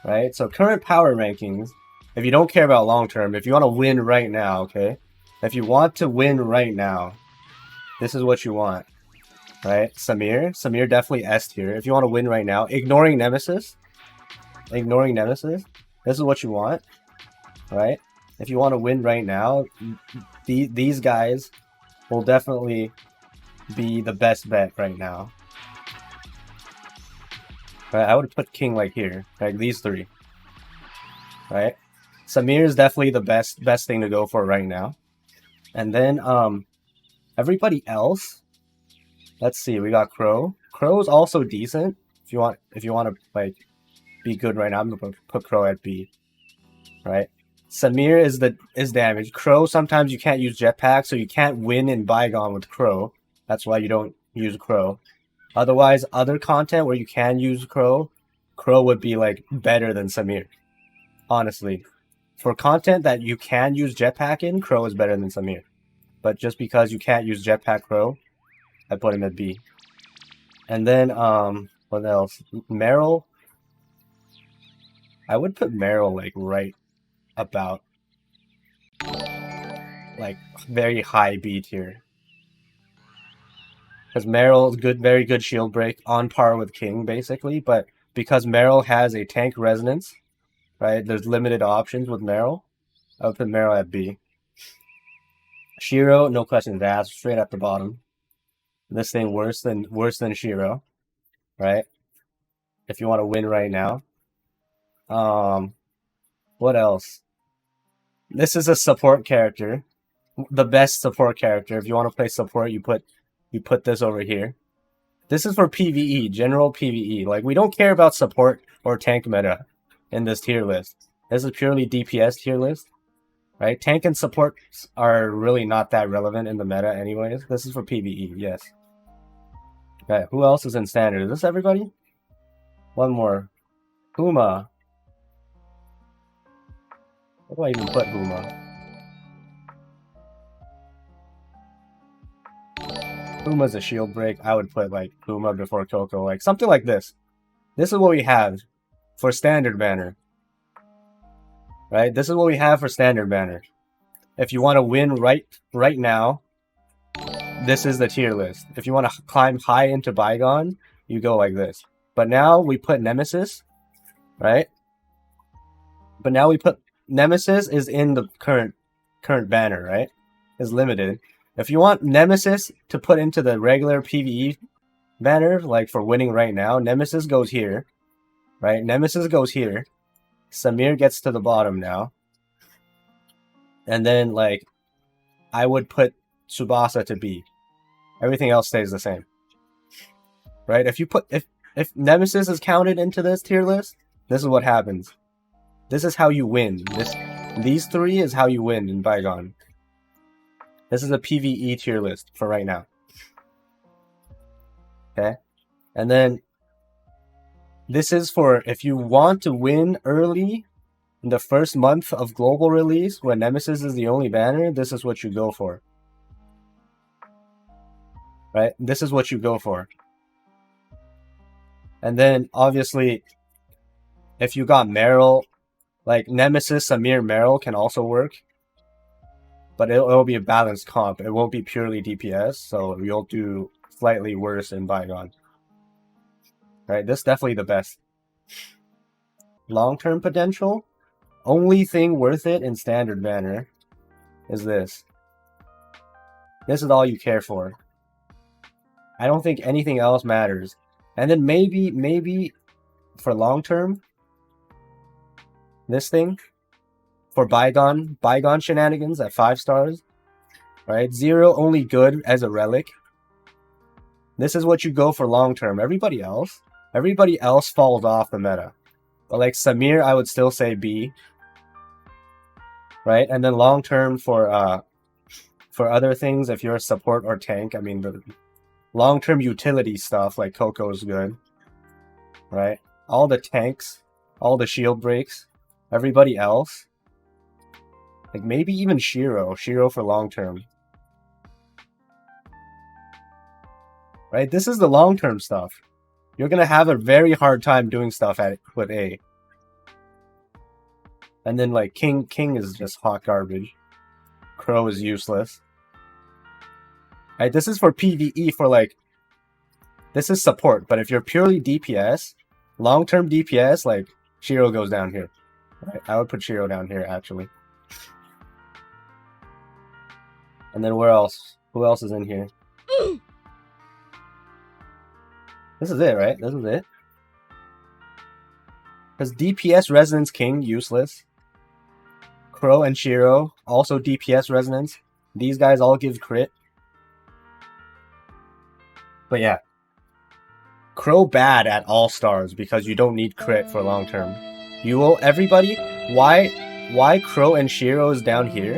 right? So current power rankings, if you don't care about long term, if you want to win right now, okay? If you want to win right now, this is what you want, right? Samir definitely S tier. If you want to win right now, ignoring Nemesis, this is what you want, right? If you want to win right now, these guys will definitely be the best bet right now. Right? I would put King like here, like these three, right? Samir is definitely the best thing to go for right now. And then everybody else, let's see, we got Crow. Crow's also decent. If you want to like be good right now, I'm gonna put Crow at B. Right? Samir is damaged. Crow, sometimes you can't use jetpack, so you can't win in Bygone with Crow. That's why you don't use Crow. Otherwise, other content where you can use Crow would be like better than Samir. Honestly. For content that you can use jetpack in, Crow is better than Samir. But just because you can't use jetpack Crow, I put him at B. And then what else? Meryl. I would put Meryl like right about like very high B tier. Because Meryl is good, very good shield break, on par with King basically. But because Meryl has a tank resonance, right? There's limited options with Meryl. I would put Meryl at B. Shiro, no questions asked, straight at the bottom. This thing worse than Shiro, right? If you want to win right now. What else? This is a support character, the best support character. If you want to play support, you put this over here. This is for PVE, general PVE. Like, we don't care about support or tank meta in this tier list. This is purely DPS tier list, right? Tank and support are really not that relevant in the meta anyways. This is for PVE, yes. Okay, who else is in standard? Is this everybody? One more. Huma. Where do I even put Huma? Huma's a shield break. I would put like Huma before Coco, like something like this. This is what we have for standard banner. Right? This is what we have for standard banner. If you want to win right now, this is the tier list. If you want to climb high into Bygone, you go like this. But now we put Nemesis, right? But now we put Nemesis is in the current banner, right? Is limited. If you want Nemesis to put into the regular PvE banner, like for winning right now, Nemesis goes here, right? Nemesis goes here. Samir gets to the bottom now. And then, like, I would put Tsubasa to B. Everything else stays the same. Right? If Nemesis is counted into this tier list, this is what happens. This is how you win. These three is how you win in Bygone. This is a PvE tier list for right now. Okay? And then this is for if you want to win early in the first month of global release when Nemesis is the only banner, this is what you go for. Right? This is what you go for. And then obviously if you got Meryl, like Nemesis, Samir, Meryl can also work. But it'll be a balanced comp. It won't be purely DPS, so you'll do slightly worse in Bygone. Right? This is definitely the best. Long-term potential? Only thing worth it in standard banner is this. This is all you care for. I don't think anything else matters. And then maybe for long-term, this thing. For Bygone shenanigans at 5 stars, right? 0 only good as a relic. This is what you go for long term. Everybody else falls off the meta. But like Samir, I would still say B, right? And then long term for other things, if you're a support or tank, I mean the long term utility stuff like Coco is good, right? All the tanks, all the shield breaks, everybody else. Like maybe even Shiro for long term. Right? This is the long term stuff. You're gonna have a very hard time doing stuff with A. And then like King is just hot garbage. Crow is useless. Right, this is for PVE for like, this is support, but if you're purely DPS, long-term DPS, like Shiro goes down here. Right, I would put Shiro down here actually. And then where else? Who else is in here? This is it, right? This is it. Because DPS Resonance King, useless. Crow and Shiro, also DPS Resonance. These guys all give crit. But yeah. Crow bad at all stars because you don't need crit for long term. You will, everybody, why Crow and Shiro is down here,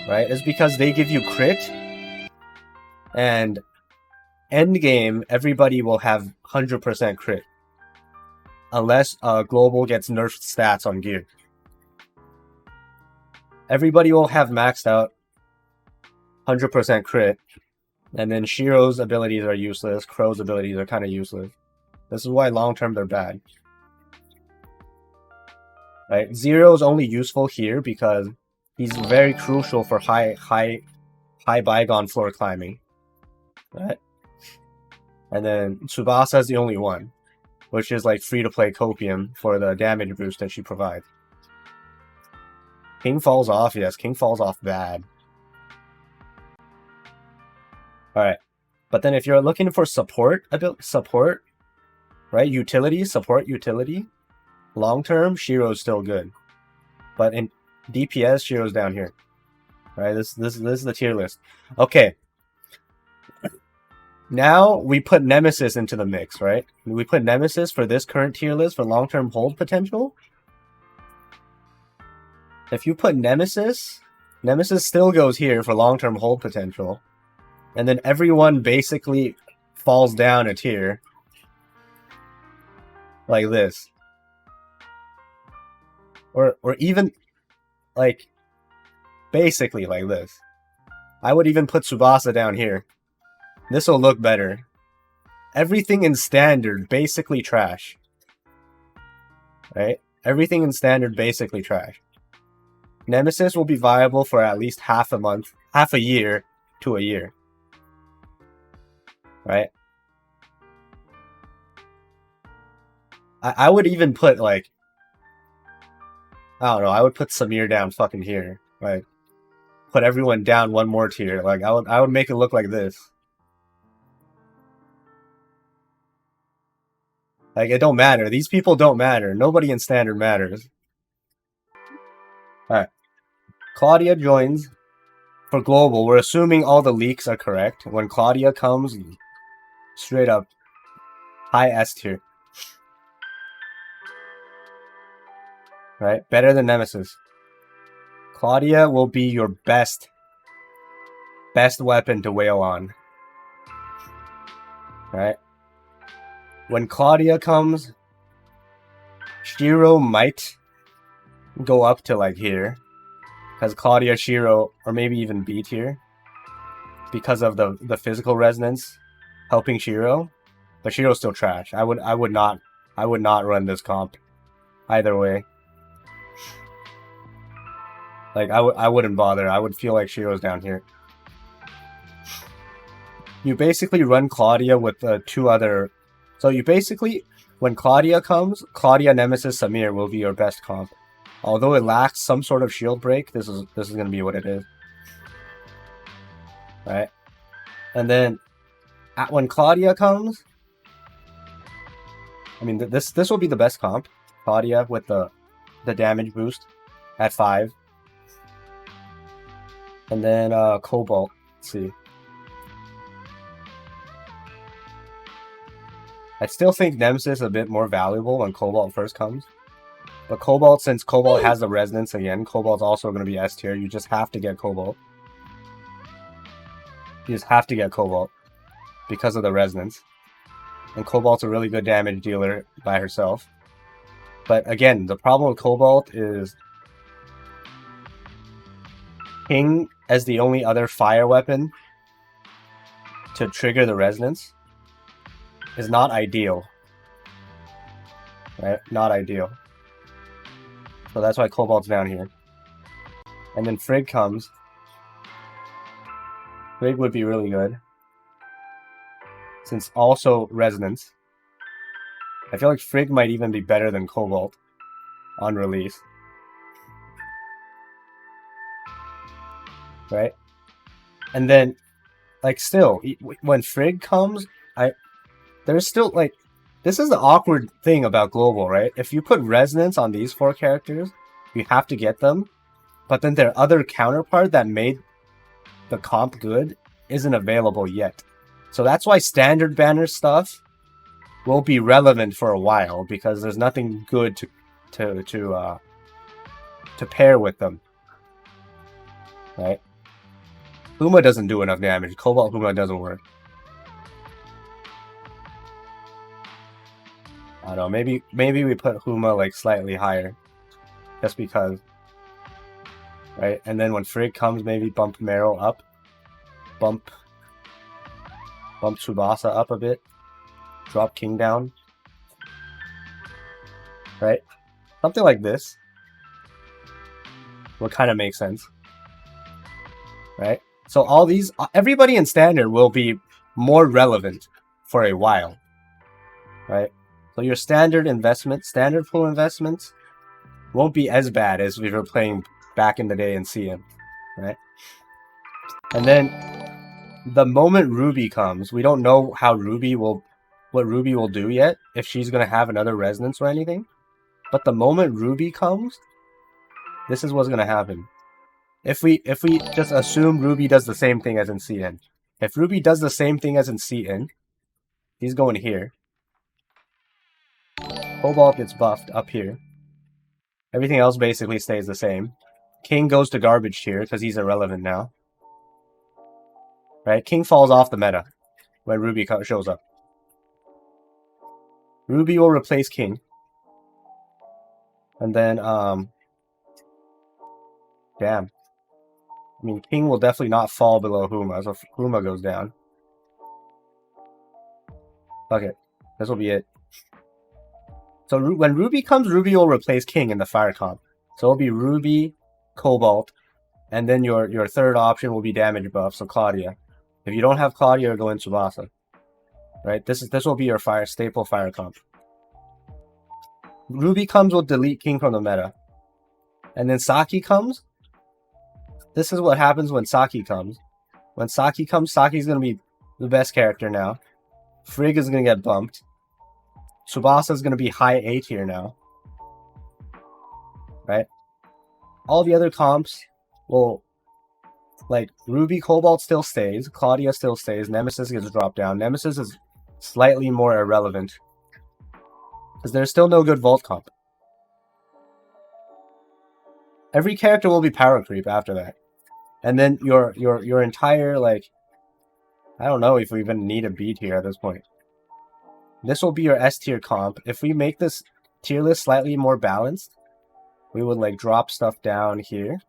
right, is because they give you crit, and end game, everybody will have 100% crit. Unless Global gets nerfed stats on gear. Everybody will have maxed out 100% crit. And then Shiro's abilities are useless. Crow's abilities are kind of useless. This is why long term they're bad. Right? Zero is only useful here because he's very crucial for high bygone floor climbing. Right? And then Tsubasa is the only one, which is like free to play copium for the damage boost that she provides. King falls off, yes, King falls off bad. Alright. But then if you're looking for support, right? Utility, support, utility. Long term, Shiro's still good. But in DPS, Shiro's down here. Right? This is the tier list. Okay. Now we put Nemesis into the mix, right? We put Nemesis for this current tier list for long term hold potential. If you put Nemesis, Nemesis still goes here for long term hold potential. And then everyone basically falls down a tier. Like this. Or even, like, basically like this. I would even put Tsubasa down here. This will look better. Everything in standard, basically trash. Right? Everything in standard, basically trash. Nemesis will be viable for at least half a year to a year. Right? I would even put, like, I don't know, I would put Samir down fucking here. Like, put everyone down one more tier. Like, I would make it look like this. Like, it don't matter. These people don't matter. Nobody in standard matters. Alright. Claudia joins. For global, we're assuming all the leaks are correct. When Claudia comes, straight up, high S tier. Right? Better than Nemesis. Claudia will be your best weapon to wail on. Right? When Claudia comes, Shiro might go up to like here. Because Claudia, Shiro, or maybe even B tier. Because of the physical resonance helping Shiro. But Shiro's still trash. I would not run this comp. Either way. Like, I wouldn't bother. I would feel like Shiro's down here. You basically run Claudia with two other... So you basically, when Claudia comes, Claudia, Nemesis, Samir will be your best comp. Although it lacks some sort of shield break, this is going to be what it is. Right? And then, when Claudia comes... I mean, this will be the best comp. Claudia with the damage boost at 5. And then Cobalt. Let's see. I still think Nemesis is a bit more valuable when Cobalt first comes. But Cobalt, since Cobalt has the resonance again, Cobalt's also going to be S tier. You just have to get Cobalt. You just have to get Cobalt. Because of the resonance. And Cobalt's a really good damage dealer by herself. But again, the problem with Cobalt is... King as the only other fire weapon to trigger the resonance is not ideal. Right? Not ideal. So that's why Cobalt's down here. And then Frigg comes. Frigg would be really good. Since also Resonance. I feel like Frigg might even be better than Cobalt on release. Right? And then, like, still, when Frigg comes, there's still, like, this is the awkward thing about Global, right? If you put Resonance on these 4 characters, you have to get them. But then their other counterpart that made the comp good isn't available yet. So that's why standard banner stuff will be relevant for a while, because there's nothing good to pair with them. Right? Huma doesn't do enough damage. Cobalt Huma doesn't work. I don't know, maybe we put Huma like slightly higher. Just because. Right? And then when Frigg comes, maybe bump Meryl up. Bump Tsubasa up a bit. Drop King down. Right? Something like this would kind of make sense. Right? So all these, everybody in Standard will be more relevant for a while. Right? So your standard pool investments won't be as bad as we were playing back in the day in CM. Right? And then the moment Ruby comes, we don't know what Ruby will do yet, if she's going to have another resonance or anything. But the moment Ruby comes, this is what's going to happen. If we just assume Ruby does the same thing as in CN. If Ruby does the same thing as in CN, he's going here. Cobalt gets buffed up here. Everything else basically stays the same. King goes to garbage tier because he's irrelevant now. Right? King falls off the meta when Ruby shows up. Ruby will replace King. And then, damn. I mean, King will definitely not fall below Huma, so Huma goes down. Fuck it. This will be it. So when Ruby comes, Ruby will replace King in the fire comp. So it'll be Ruby, Cobalt, and then your third option will be damage buff, so Claudia. If you don't have Claudia, go in Tsubasa. Right? This will be your staple fire comp. Ruby comes, will delete King from the meta. And then Saki comes. This is what happens when Saki comes. When Saki comes, Saki's going to be the best character now. Frigg is going to get bumped. Tsubasa is going to be high A tier now. Right? All the other comps will, like, Ruby Cobalt still stays. Claudia still stays. Nemesis gets dropped down. Nemesis is slightly more irrelevant. Because there's still no good Vault comp. Every character will be power creep after that. And then your entire, like, I don't know if we even need a B tier at this point. This will be your S tier comp. If we make this tier list slightly more balanced, we would, like, drop stuff down here.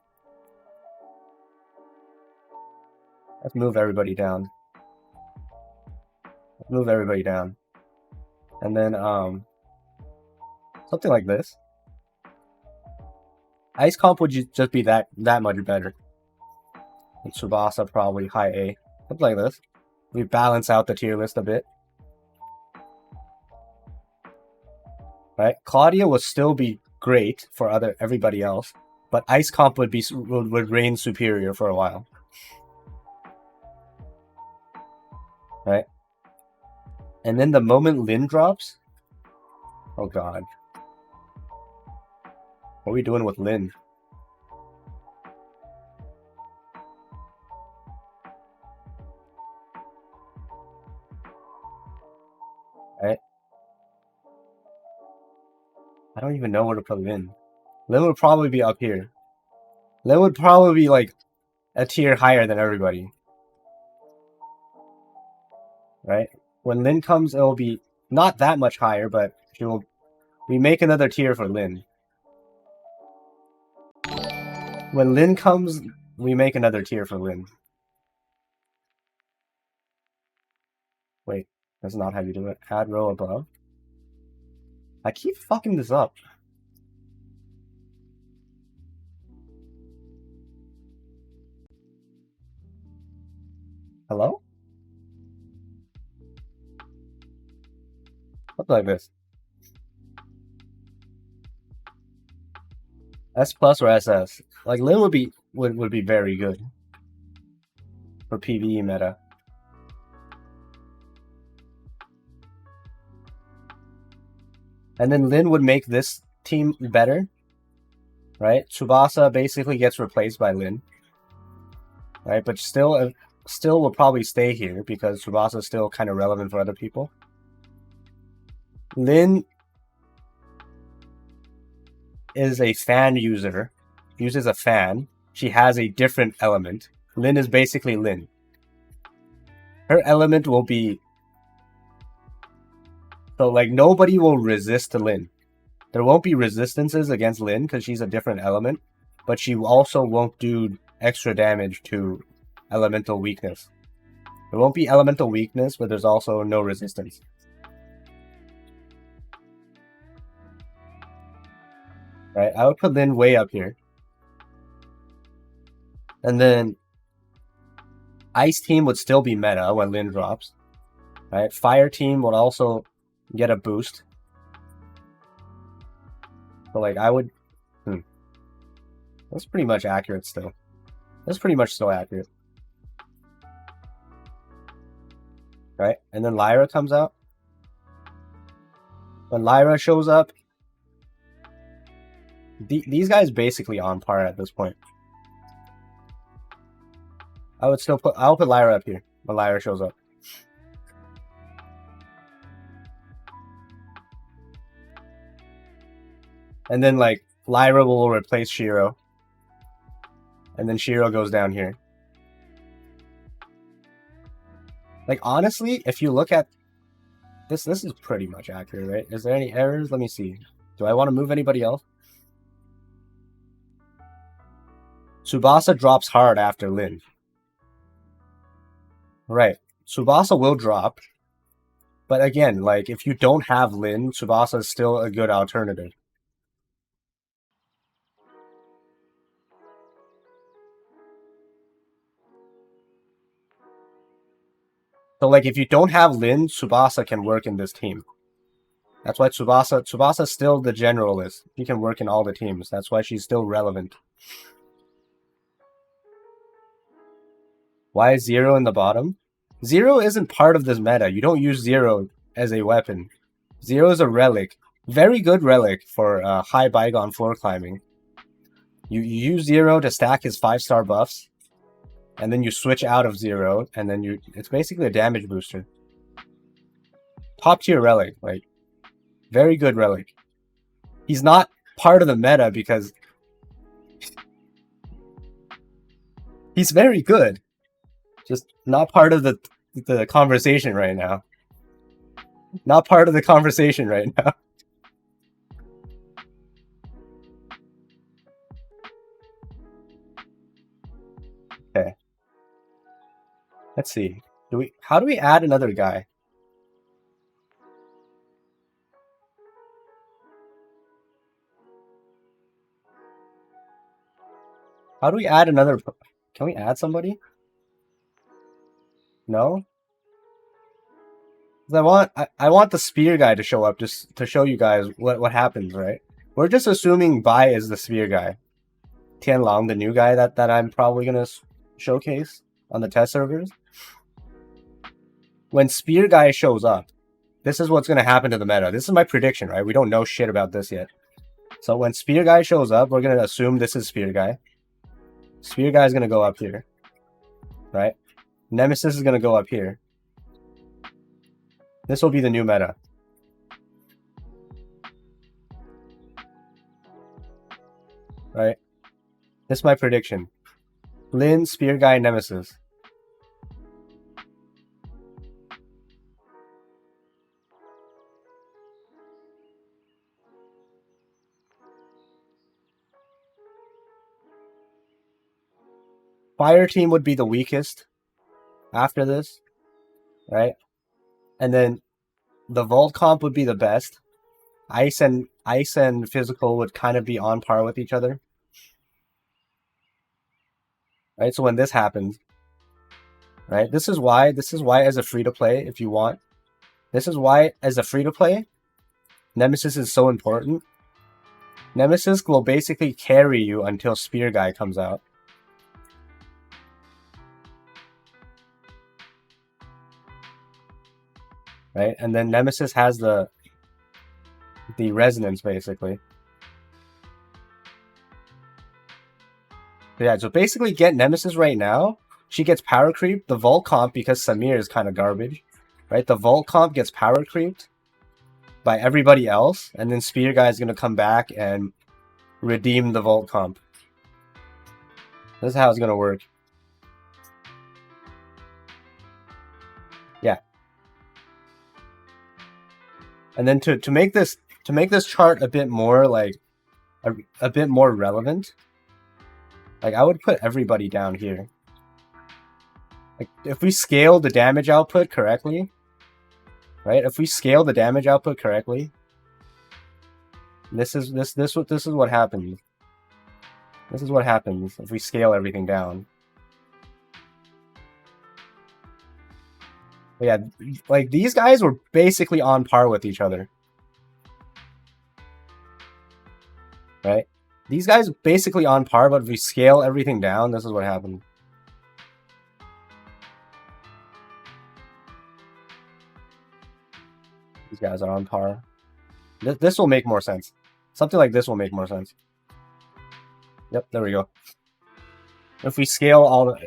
Let's move everybody down. Move everybody down. And then, something like this. Ice comp would just be that much better. And Tsubasa probably high A. Something like this. We balance out the tier list a bit. Right? Claudia would still be great for everybody else, but Ice comp would reign superior for a while. Right? And then the moment Lin drops, oh god. What are we doing with Lin? Right? I don't even know where to put Lin. Lin would probably be up here. Lin would probably be, like, a tier higher than everybody. Right? When Lin comes, it'll be not that much higher, but we make another tier for Lin. When Lin comes, we make another tier for Lin. Wait, that's not how you do it. Add row above. I keep fucking this up. Hello? Something like this. S plus or SS. Like Lin would be very good for PVE meta. And then Lin would make this team better, right? Tsubasa basically gets replaced by Lin, right? But still will probably stay here because Tsubasa is still kind of relevant for other people. Lin is a fan user, uses a fan. She has a different element. Lin is basically Lin. Her element will be... So, like, nobody will resist Lin. There won't be resistances against Lin because she's a different element, but she also won't do extra damage to elemental weakness. There won't be elemental weakness, but there's also no resistance. Right, I would put Lin way up here. And then Ice team would still be meta when Lin drops. Right, Fire team would also get a boost. But like I would... That's pretty much accurate still. That's pretty much still accurate. Right, and then Lyra comes out. When Lyra shows up, these guys basically on par at this point. I'll put Lyra up here when Lyra shows up. And then like Lyra will replace Shiro. And then Shiro goes down here. Like honestly, if you look at this is pretty much accurate, right? Is there any errors? Let me see. Do I want to move anybody else? Tsubasa drops hard after Lin. Right. Tsubasa will drop. But again, like if you don't have Lin, Tsubasa is still a good alternative. So like if you don't have Lin, Tsubasa can work in this team. That's why Tsubasa's still the generalist. She can work in all the teams. That's why she's still relevant. Why is Zero in the bottom? Zero isn't part of this meta. You don't use Zero as a weapon. Zero is a relic. Very good relic for high bygone floor climbing. You use Zero to stack his 5-star buffs. And then you switch out of Zero. And then it's basically a damage booster. Top tier relic. Like, very good relic. He's not part of the meta because he's very good. Just not part of the conversation right now. Not part of the conversation right now. Okay. Let's see. How do we add another guy? How do we add another? Can we add somebody? No? I want the spear guy to show up just to show you guys what happens, right? We're just assuming Bai is the spear guy. Tianlang, the new guy that I'm probably gonna showcase on the test servers. When spear guy shows up, this is what's gonna happen to the meta. This is my prediction, right? We don't know shit about this yet. So when spear guy shows up, we're gonna assume this is spear guy. Spear guy is gonna go up here, right? Nemesis is gonna go up here. This will be the new meta. Right? This is my prediction. Lin, Spear Guy, Nemesis. Fire team would be the weakest after this, right? And then the Vault comp would be the best. Ice and physical would kind of be on par with each other. Right? So when this happens, right? This is why as a free-to-play, if you want, this is why as a free-to-play, Nemesis is so important. Nemesis will basically carry you until Spear Guy comes out. Right? And then Nemesis has the resonance, basically. Yeah, so basically get Nemesis right now. She gets power creep. The Vault comp, because Samir is kind of garbage, right? The Vault comp gets power creeped by everybody else, and then Spear Guy is going to come back and redeem the Vault comp. This is how it's going to work. Yeah. And then to make this chart a bit more like a bit more relevant, like I would put everybody down here. Like if we scale the damage output correctly, right? If we scale the damage output correctly, this is what happens. This is what happens if we scale everything down. But yeah, like these guys were basically on par with each other. Right? These guys basically on par, but if we scale everything down, this is what happens. These guys are on par. This will make more sense. Something like this will make more sense. Yep, there we go. If we scale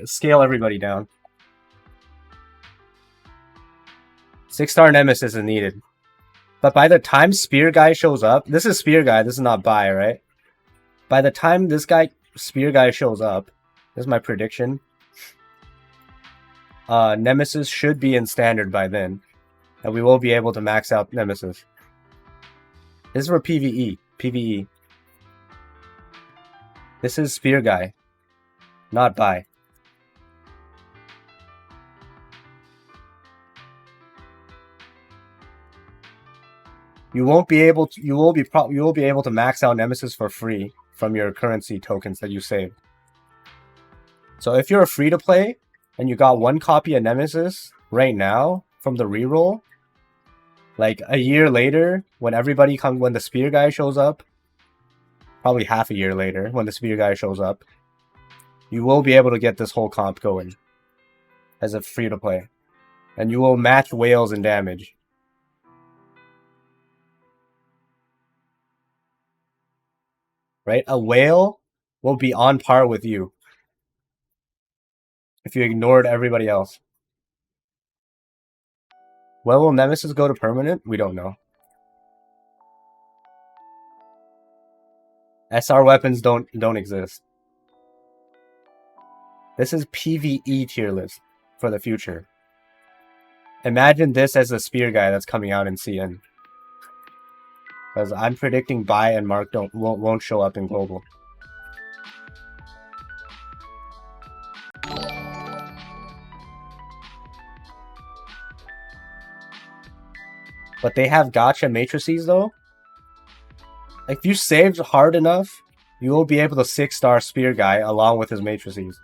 everybody down. 6-star Nemesis is needed. But by the time Spear Guy shows up, this is Spear Guy, this is not Buy, right? By the time this guy, Spear Guy, shows up, this is my prediction. Nemesis should be in Standard by then. And we will be able to max out Nemesis. This is for PVE. PVE. This is Spear Guy. Not Buy. You will be able to max out Nemesis for free from your currency tokens that you saved. So if you're a free to play and you got 1 copy of Nemesis right now from the reroll, like a year later when the Spear Guy shows up, probably half a year later when the Spear Guy shows up, you will be able to get this whole comp going as a free to play, and you will match whales in damage. Right? A whale will be on par with you if you ignored everybody else. Well, will Nemesis go to permanent? We don't know. SR weapons don't exist. This is PvE tier list for the future. Imagine this as a Spear Guy that's coming out in CN. Because I'm predicting Buy and Mark won't show up in global. But they have gacha matrices though. If you saved hard enough, you will be able to 6-star Spear Guy along with his matrices.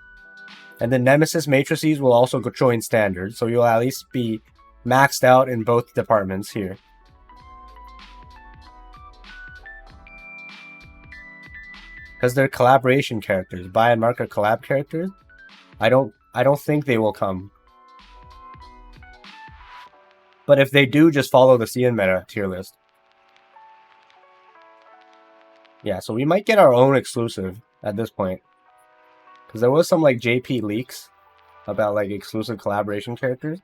And the Nemesis matrices will also join Standard, so you'll at least be maxed out in both departments here. Because they're collaboration characters. Buy and Mark are collab characters. I don't think they will come. But if they do, just follow the CN meta tier list. Yeah, so we might get our own exclusive at this point. Because there was some like JP leaks about like exclusive collaboration characters.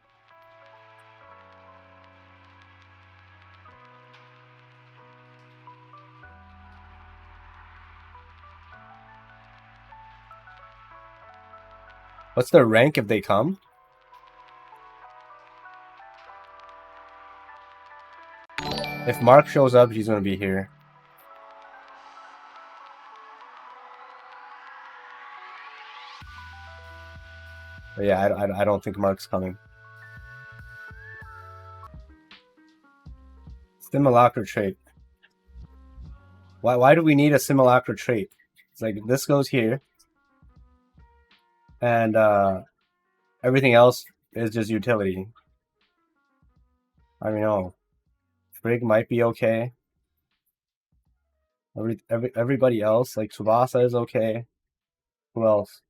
What's their rank if they come? If Mark shows up, he's going to be here. But yeah, I don't think Mark's coming. Simulacra trait. Why do we need a Simulacra trait? It's like this goes here. And Everything else is just utility. I mean, oh, Frigg might be okay. Everybody else, like Tsubasa is okay. Who else?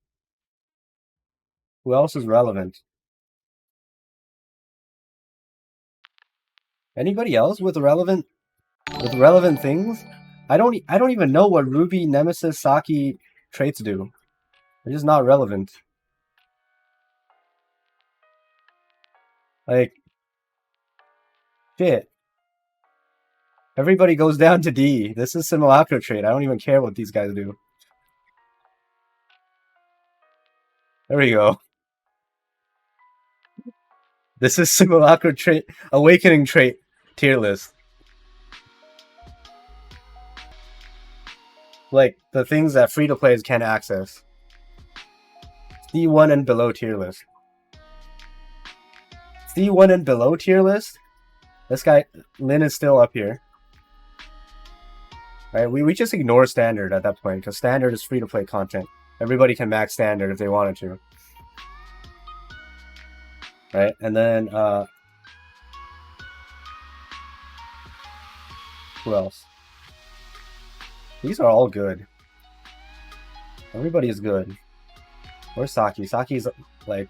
Who else is relevant? Anybody else with relevant things? I don't even know what Ruby, Nemesis, Saki traits do. They're just not relevant. Like shit. Everybody goes down to D. This is Simulacra trait. I don't even care what these guys do. There we go. This is Simulacra trait, Awakening trait tier list. Like the things that free to players can't access. C1 and below tier list. C1 and below tier list. This guy Lin is still up here. Right? We just ignore standard at that point because standard is free to play content. Everybody can max standard if they wanted to. Right? And then who else? These are all good. Everybody is good. Where's Saki? Saki's like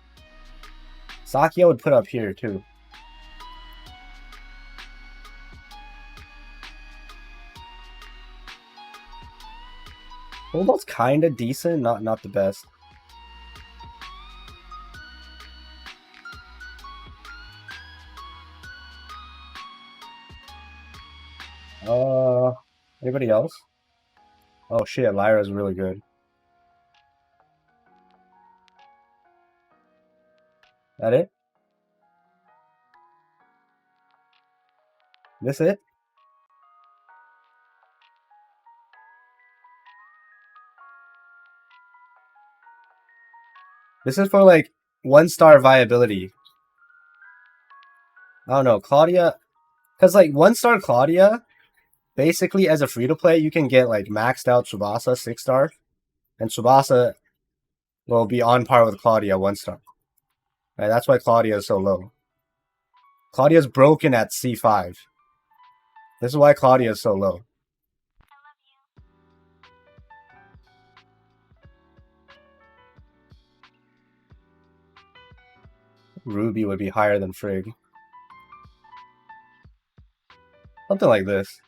Saki I would put up here too. Almost kinda decent, not the best. Anybody else? Oh shit, Lyra's really good. That it? This it? This is for like 1-star viability. I don't know, Claudia, because like 1-star Claudia, basically as a free to play, you can get like maxed out Tsubasa 6-star, and Tsubasa will be on par with Claudia 1-star. Right, that's why Claudia is so low. Claudia's broken at C5. This is why Claudia is so low. Ruby would be higher than Frigg. Something like this.